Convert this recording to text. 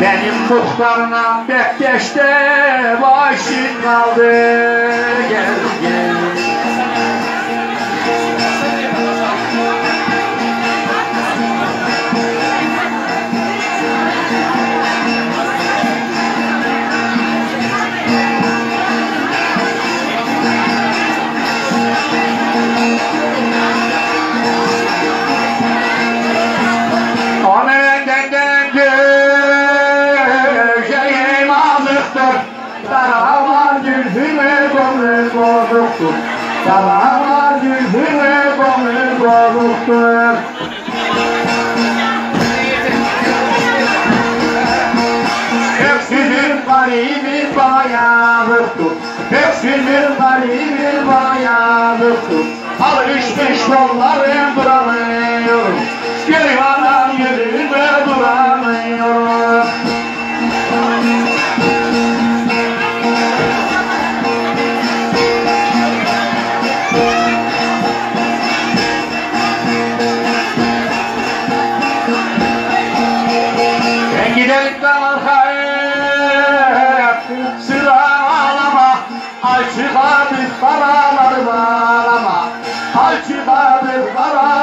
Benim muhtarına Bektaş'ta başın kaldı. Gel gel. Karalar yüzüme gönül bozuktur. Karalar yüzüme gönül bozuktur. Öksüzün garibin bayağıdır. Öksüzün garibin bayağıdır. Alışmış yollarım duramıyorum. Gerivandan yüzüme duramıyorum. Gidelim kalkayım, sıralama, ay çıkardık paraları bağlama, ay çıkardık paraları